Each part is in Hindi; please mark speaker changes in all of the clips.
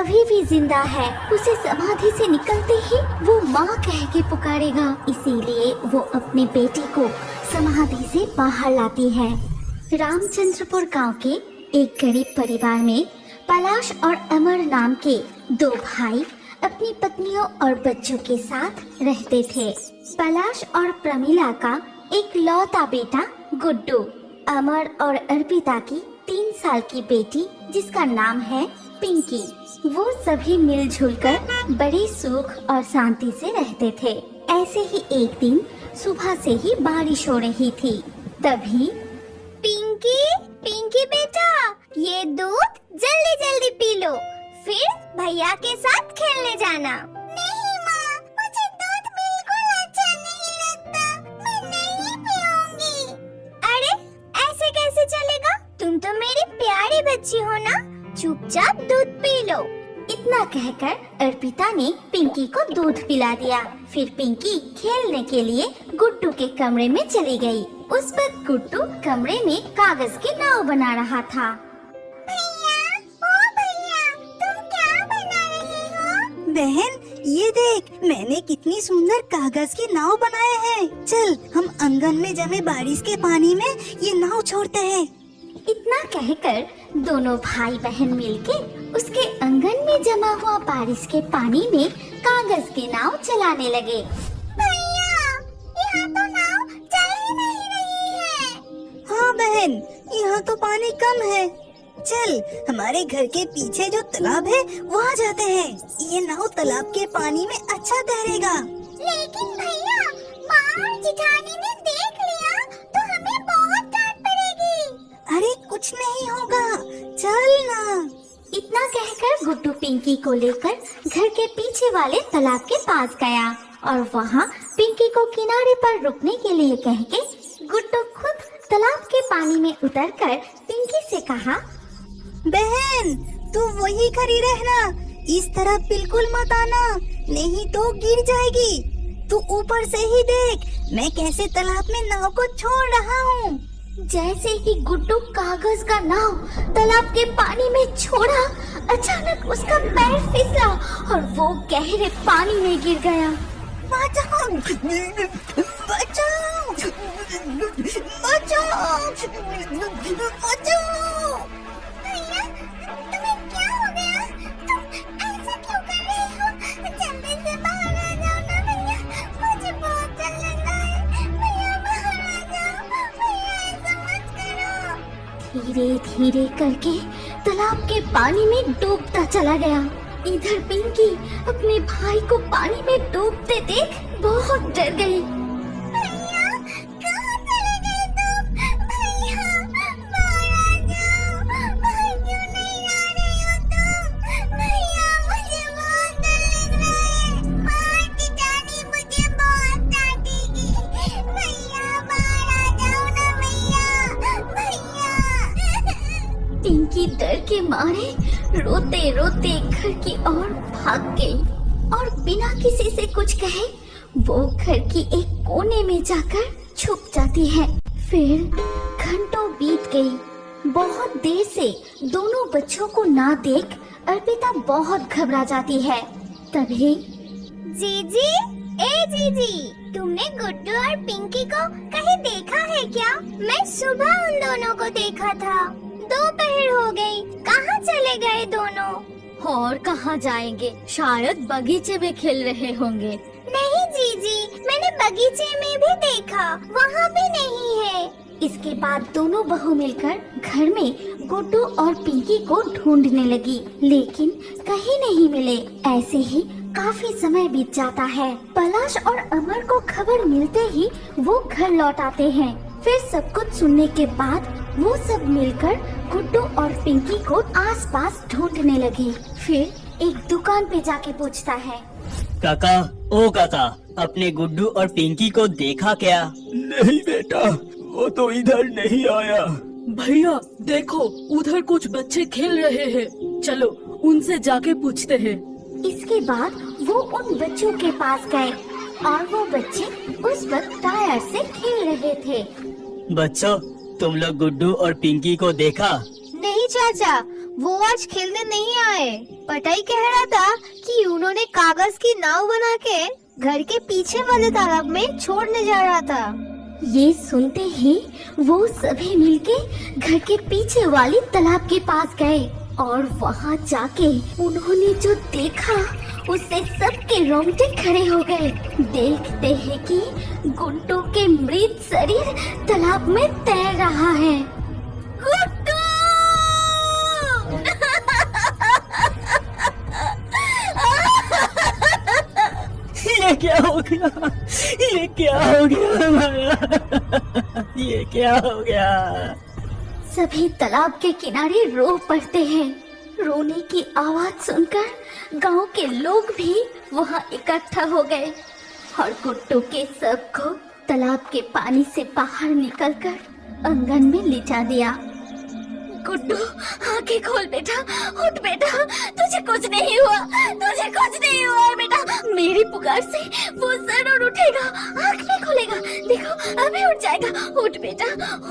Speaker 1: अभी भी जिंदा है। उसे समाधि से निकलते ही वो माँ कह के पुकारेगा, इसीलिए वो अपने बेटे को समाधि से बाहर लाती है। रामचंद्रपुर गांव के एक गरीब परिवार में पलाश और अमर नाम के दो भाई अपनी पत्नियों और बच्चों के साथ रहते थे। पलाश और प्रमीला का एक लौता बेटा गुड्डू, अमर और अर्पिता की 3 साल की बेटी जिसका नाम है पिंकी। वो सभी मिलजुल कर बड़ी सुख और शांति से रहते थे। ऐसे ही एक दिन सुबह से ही बारिश हो रही थी। तभी पिंकी बेटा, ये दूध जल्दी जल्दी पी लो, फिर भैया के साथ खेलने जाना। नहीं माँ, मुझे दूध बिल्कुल अच्छा नहीं लगता, मैं नहीं पीऊंगी। अरे ऐसे कैसे चलेगा? तुम तो मेरी प्यारी बच्ची हो ना, चुपचाप दूध पी लो। इतना कहकर अर्पिता ने पिंकी को दूध पिला दिया। फिर पिंकी खेलने के लिए गुड्डू के कमरे में चली गई। उस वक्त गुड्डू कमरे में कागज की नाव बना रहा था। भैया, ओ भैया, तुम क्या बना रहे हो?
Speaker 2: बहन, ये देख, मैंने कितनी सुंदर कागज की नाव बनाए हैं। चल, हम आंगन में जमे बारिश के पानी में ये नाव छोड़ते हैं।
Speaker 1: इतना कहकर दोनों भाई बहन मिलके उसके आंगन में जमा हुआ बारिश के पानी में कागज की नाव चलाने लगे। भैया, यहाँ तो नाव चल ही नहीं रही है।
Speaker 2: हाँ बहन, यहाँ तो पानी कम है। चल, हमारे घर के पीछे जो तालाब है वहाँ जाते हैं। ये नाव तालाब के पानी में अच्छा तैरेगा।
Speaker 1: लेकिन भैया, माँ और जिठानी ने देख लिया तो हमें बहुत डांट पड़ेगी।
Speaker 2: अरे कुछ नहीं होगा, चल ना।
Speaker 1: इतना कहकर गुड्डू पिंकी को लेकर घर के पीछे वाले तालाब के पास गया और वहाँ पिंकी को किनारे पर रुकने के लिए कह के गुड्डू खुद तालाब के पानी में उतरकर पिंकी से कहा,
Speaker 2: बहन, तू वही खड़ी रहना, इस तरफ बिल्कुल मत आना, नहीं तो गिर जाएगी। तू ऊपर से ही देख, मैं कैसे तालाब में नाव को छोड़ रहा हूँ।
Speaker 1: जैसे ही गुड्डू कागज का नाव तालाब के पानी में छोड़ा, अचानक उसका पैर फिसला और वो गहरे पानी में गिर गया।
Speaker 2: बचाओ, बचाओ, बचाओ, बचाओ।
Speaker 1: भैया, तुम्हें क्या हो गया? तुम ऐसा क्यों कर रहे हो? जल्दी से बाहर आ जाओ ना भैया, मुझे बहुत डर लग रहा है। भैया बाहर आ जाओ, भैया ऐसा मत करो। धीरे धीरे करके तालाब के पानी में डूबता चला गया। इधर पिंकी अपने भाई को पानी में डूबते देख बहुत डर गई। भैया, कहाँ चले गए तुम? भैया, बाहर आ जाओ। भाई क्यों नहीं आ रहे हो तुम? भैया, मुझे बहुत डर लग रहा है। माँ जिठानी मुझे बहुत डांटेगी। भैया बाहर आ जाओ ना भैया, भैया। पिंकी डर के मारे रोते रोते घर की ओर भाग गई और बिना किसी से कुछ कहे वो घर की एक कोने में जाकर छुप जाती है। फिर घंटों बीत गई। बहुत देर से दोनों बच्चों को ना देख अर्पिता बहुत घबरा जाती है। तभी जीजी, ए जीजी, तुमने गुड्डू और पिंकी को कहीं देखा है क्या? मैं सुबह उन दोनों को देखा था। दोपहर हो गई, कहाँ चले गए दोनों? और कहाँ जाएंगे, शायद बगीचे में खेल रहे होंगे। नहीं जीजी, मैंने बगीचे में भी देखा, वहाँ भी नहीं है। इसके बाद दोनों बहू मिलकर घर में गुड्डू और पिंकी को ढूंढने लगी, लेकिन कहीं नहीं मिले। ऐसे ही काफी समय बीत जाता है। पलाश और अमर को खबर मिलते ही वो घर लौट आते हैं। फिर सब कुछ सुनने के बाद वो सब मिलकर गुड्डू और पिंकी को आसपास ढूंढने लगे। फिर एक दुकान पे जाके पूछता है,
Speaker 3: काका, ओ काका, अपने गुड्डू और पिंकी को देखा क्या?
Speaker 4: नहीं बेटा, वो तो इधर नहीं आया।
Speaker 5: भैया देखो, उधर कुछ बच्चे खेल रहे हैं, चलो उनसे जाके पूछते हैं।
Speaker 1: इसके बाद वो उन बच्चों के पास गए और वो बच्चे उस वक्त टायर से खेल रहे थे।
Speaker 3: बच्चों, तुम लोग गुड्डू और पिंकी को देखा?
Speaker 1: नहीं चाचा,
Speaker 2: वो आज खेलने नहीं आए। पटाई कह रहा था कि उन्होंने कागज की नाव बना के घर के पीछे वाले तालाब में छोड़ने जा रहा था।
Speaker 1: ये सुनते ही वो सभी मिलके घर के पीछे वाली तालाब के पास गए और वहाँ जाके उन्होंने जो देखा उससे सबके रोंगटे खड़े हो गए। देखते हैं कि गुड्डू के मृत शरीर तालाब में तैर रहा है। गुड्डू!
Speaker 3: ये क्या हो गया? ये क्या हो गया हमारा? ये क्या हो गया?
Speaker 1: सभी तालाब के किनारे रो पड़ते हैं। रोने की आवाज सुनकर गांव के लोग भी वहां इकट्ठा हो गए और गुड्डू के शव को तालाब के पानी से बाहर निकलकर आंगन में लिटा दिया। गुड्डू, आंखें खोल बेटा, उठ बेटा, तुझे कुछ नहीं हुआ, तुझे कुछ नहीं हुआ है बेटा। मेरी पुकार से वो जरूर उठेगा, आंख नहीं खोलेगा, देखो अभी उठ जाएगा। उठ बेटा,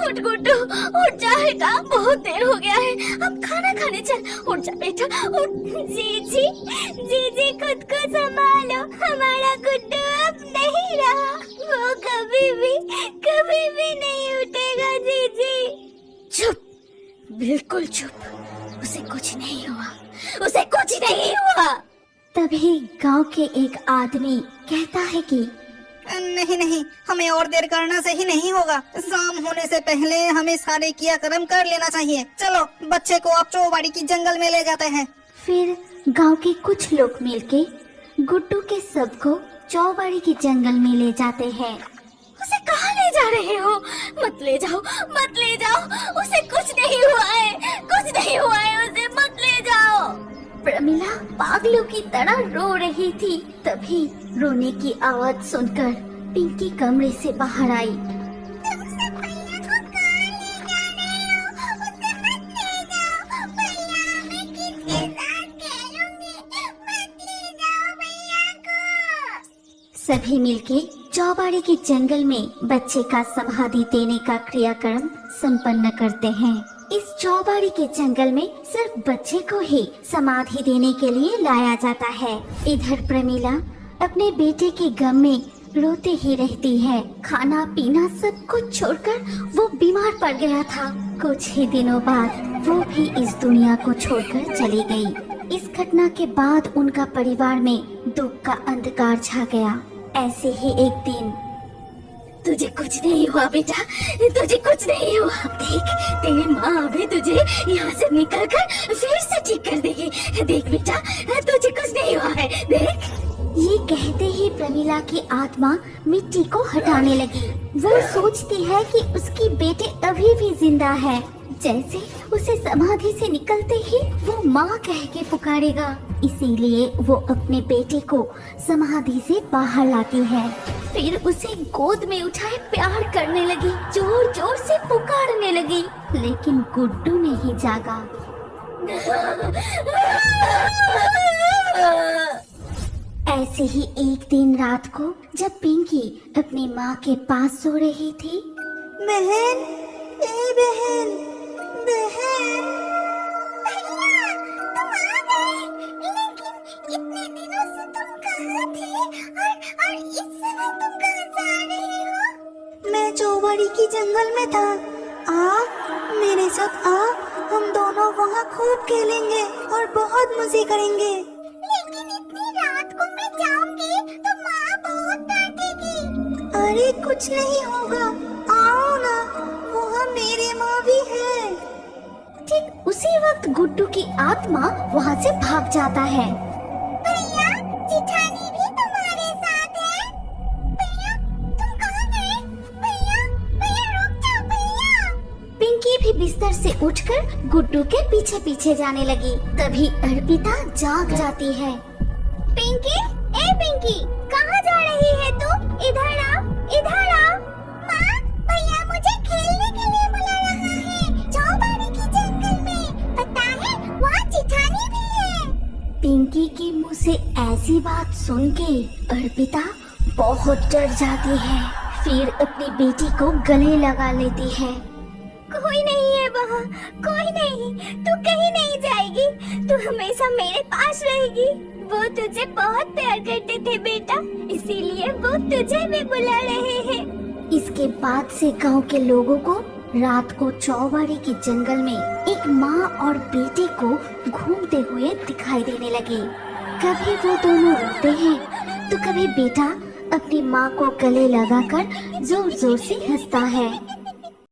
Speaker 1: उठ गुड्डू, उठ जा बेटा, बहुत देर हो गया है, अब खाना खाने चल। उठ जा बेटा, उठ। जी खुद को संभालो, हमारा गुड्डू अब नहीं रहा, वो कभी भी नहीं उठेगा। जी चुप, बिल्कुल चुप, उसे कुछ नहीं हुआ, उसे कुछ नहीं हुआ। तभी गांव के एक आदमी कहता है कि
Speaker 2: नहीं, हमें और देर करना सही नहीं होगा। शाम होने से पहले हमें सारे क्रियाक्रम कर लेना चाहिए। चलो बच्चे को अब चौबाड़ी की जंगल में ले जाते हैं।
Speaker 1: फिर गांव के कुछ लोग मिलके गुड्डू के शव को चौबाड़ी के जंगल में ले जाते हैं। उसे कहाँ ले जा रहे हो? मत ले जाओ, मत ले जाओ, उसे कुछ नहीं हुआ है, कुछ नहीं हुआ है, उसे मत ले जाओ। प्रमिला पागलों की तरह रो रही थी। तभी रोने की आवाज सुनकर पिंकी कमरे से बाहर आई।
Speaker 2: तुम सब भैया को कहाँ ले जा रहे हो? उसे मत ले जाओ भैया, मैं किसके साथ खेलूंगी, मत ले जाओ भैया को।
Speaker 1: सभी मिलके चौबाड़ी के जंगल में बच्चे का समाधि देने का क्रियाक्रम संपन्न करते हैं। इस चौबाड़ी के जंगल में सिर्फ बच्चे को ही समाधि देने के लिए लाया जाता है। इधर प्रमिला अपने बेटे के गम में रोते ही रहती है। खाना पीना सब कुछ छोड़कर वो बीमार पड़ गया था। कुछ ही दिनों बाद वो भी इस दुनिया को छोड़कर चली गई। इस घटना के बाद उनका परिवार में दुख का अंधकार छा गया। ऐसे ही एक दिन, तुझे कुछ नहीं हुआ बेटा, तुझे कुछ नहीं हुआ। देख, तेरी माँ अभी तुझे यहाँ से निकल कर फिर से ठीक कर देगी। देख बेटा, तुझे कुछ नहीं हुआ है, देख। ये कहते ही प्रमिला की आत्मा मिट्टी को हटाने लगी। वो सोचती है कि उसकी बेटे अभी भी जिंदा है। जैसे उसे समाधि से निकलते ही वो माँ कह के पुकारेगा। इसीलिए वो अपने बेटे को समाधि से बाहर लाती है। फिर उसे गोद में उठाए प्यार करने लगी, जोर जोर से पुकारने लगी। लेकिन गुड्डू नहीं जागा। ऐसे ही एक दिन रात को जब पिंकी अपनी माँ के पास सो रही थी।
Speaker 2: बहन, ए बहन, बहन, भैया तुम आ गए। लेकिन इतने दिनों से तुम कहाँ थे और इस समय तुम कहाँ से आ रहे हो? मैं चौबाड़ी की जंगल में था। मेरे साथ आ, हम दोनों वहाँ खूब खेलेंगे और बहुत मजे करेंगे। लेकिन इतनी रात को मैं जाऊंगी तो माँ बहुत डांटेगी। अरे कुछ नहीं होगा, आओ ना, वहाँ मेरे माँ भी है।
Speaker 1: ठीक उसी वक्त गुड्डू की आत्मा वहाँ से भाग जाता है।
Speaker 2: भैया, जिठानी भी तुम्हारे साथ है। भैया तुम कहाँ गए? भैया रुक जाओ भैया।
Speaker 1: पिंकी भी बिस्तर से उठकर गुड्डू के पीछे पीछे जाने लगी। तभी अर्पिता जाग जाती है।
Speaker 2: पिंकी, ए पिंकी, कहाँ जा रही है तू? इधर आ, इधर आ। माँ, भैया मुझे खेलने के लिए बुला रहा है, चौबाड़ी की जंगल में। पता है वहाँ जिठानी भी है।
Speaker 1: पिंकी के मुंह से ऐसी बात सुन के अर्पिता बहुत डर जाती है। फिर अपनी बेटी को गले लगा लेती है। कोई नहीं है वहाँ, कोई नहीं। तू कहीं नहीं जाएगी, तू हमेशा मेरे पास रहेगी। वो तुझे बहुत प्यार करते थे बेटा, इसीलिए वो तुझे भी बुला रहे हैं। इसके बाद से गांव के लोगों को रात को चौबाड़ी के जंगल में एक माँ और बेटे को घूमते हुए दिखाई देने लगे। कभी वो दोनों रोते हैं तो कभी बेटा अपनी माँ को गले लगाकर जोर जोर से हंसता है।